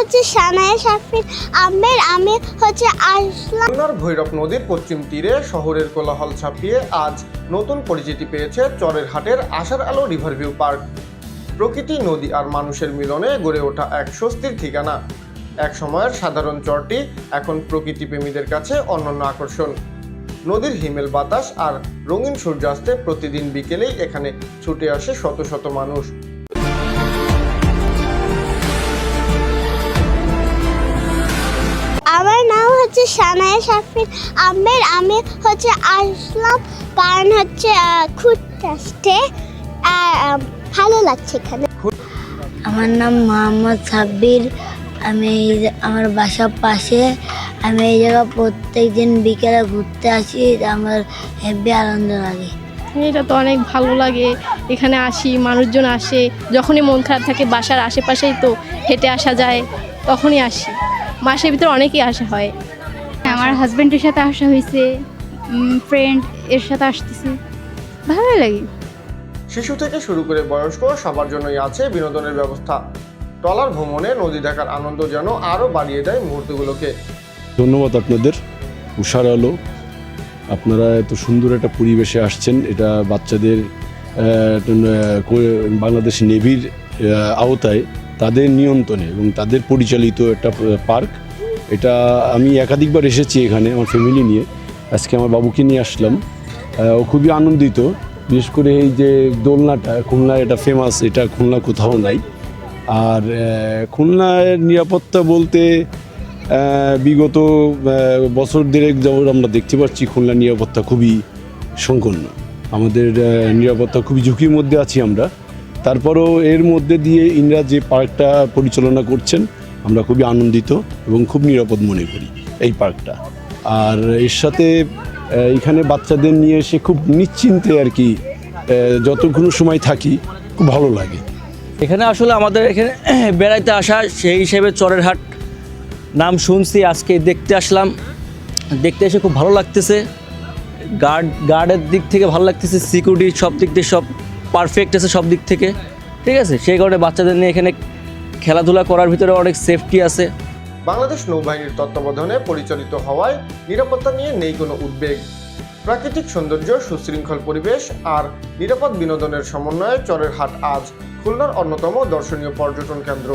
হচ্ছে সানায়া শাফিন আহমেদ। আমি হচ্ছে আসলাম। খুলনার ভৈরব নদীর পশ্চিম তীরে শহরের কোলাহল ছাপিয়ে আজ নতুন পরিচিতি পেয়েছে চরের হাটের আশার আলো রিভারভিউ পার্ক। প্রকৃতি, নদী আর মানুষের মিলনে গড়ে ওঠা এক স্বস্তির ঠিকানা। এক সময়ের সাধারণ চরটি এখন প্রকৃতিপ্রেমীদের কাছে অনন্য আকর্ষণ। নদীর হিমেল বাতাস আর রঙিন সূর্যাস্তে প্রতিদিন বিকেলেই এখানে ছুটে আসে শত শত মানুষ। আমার নাম হচ্ছে সানায়া শাফিন আহমেদ। আমি হচ্ছে আসলাম কারণ হচ্ছে ঘুরতে আসতে ভালো লাগছে এখানে। আমার নাম মোহাম্মদ সাব্বির। আমি আমার বাসার পাশে। আমি এই জায়গা প্রত্যেক দিন বিকেলে ঘুরতে আসি। আমার হেব্বি আনন্দ লাগে। এটা তো অনেক ভালো লাগে, এখানে আসি, মানুষজন আসে। যখনই মন খারাপ থাকে বাসার আশেপাশেই তো হেঁটে আসা যায়, তখনই আসি। মাসের ভিতরে অনেকেই আসা হয়। আমার হাজব্যান্ডের সাথে আসা হয়েছে, ফ্রেন্ড এর সাথে আসতেছি, ভালো লাগে। শিশু থেকে শুরু করে বয়স্ক সবার জন্যই আছে বিনোদনের ব্যবস্থা। ট্রলার ভ্রমণে নদী দেখার আনন্দ যেন আরও বাড়িয়ে দেয় মুহূর্তগুলোকে। ধন্যবাদ আপনাদের, উষার আলো। আপনারা এত সুন্দর একটা পরিবেশে আসছেন। এটা বাচ্চাদের বাংলাদেশ নেভির আওতায়, তাদের নিয়ন্ত্রণে এবং তাদের পরিচালিত একটা পার্ক। এটা আমি একাধিকবার এসেছি এখানে আমার ফ্যামিলি নিয়ে। আজকে আমার বাবুকে নিয়ে আসলাম। ও খুবই আনন্দিত। বিশেষ করে এই যে দোলনাটা, খুলনায় এটা ফেমাস, এটা খুলনা কোথাও নাই। আর খুলনার নিরাপত্তা বলতে বিগত বছর দেড়েক যাবৎ আমরা দেখতে পাচ্ছি খুলনার নিরাপত্তা খুবই সংকীর্ণ। আমাদের নিরাপত্তা খুবই ঝুঁকির মধ্যে আছি আমরা। তারপরও এর মধ্যে দিয়ে ইনরা যে পার্কটা পরিচালনা করছেন, আমরা খুবই আনন্দিত এবং খুব নিরাপদ মনে করি এই পার্কটা। আর এর সাথে এখানে বাচ্চাদের নিয়ে এসে খুব নিশ্চিন্তে আর কি যতক্ষণ সময় থাকি খুব ভালো লাগে। এখানে আসলে আমাদের এখানে বেড়াইতে আসা, সেই হিসেবে চরের হাট নাম শুনছি, আজকে দেখতে আসলাম। দেখতে এসে খুব ভালো লাগতেছে। গার্ডের দিক থেকে ভালো লাগতেছে, সিকিউরিটি সব দিক থেকে সব পারফেক্ট আছে সব দিক থেকে, ঠিক আছে। সেই কারণে বাচ্চাদের নিয়ে এখানে খেলাধুলা করার ভিতরে অনেক সেফটি আছে। বাংলাদেশ নৌবাহিনীর তত্ত্বাবধানে পরিচালিত হওয়ায় নিরাপত্তা নিয়ে নেই কোনো উদ্বেগ। প্রাকৃতিক সৌন্দর্য, সুশৃঙ্খল পরিবেশ আর নিরাপদ বিনোদনের সমন্বয়ে চরের হাট আজ খুলনার অন্যতম দর্শনীয় পর্যটন কেন্দ্র।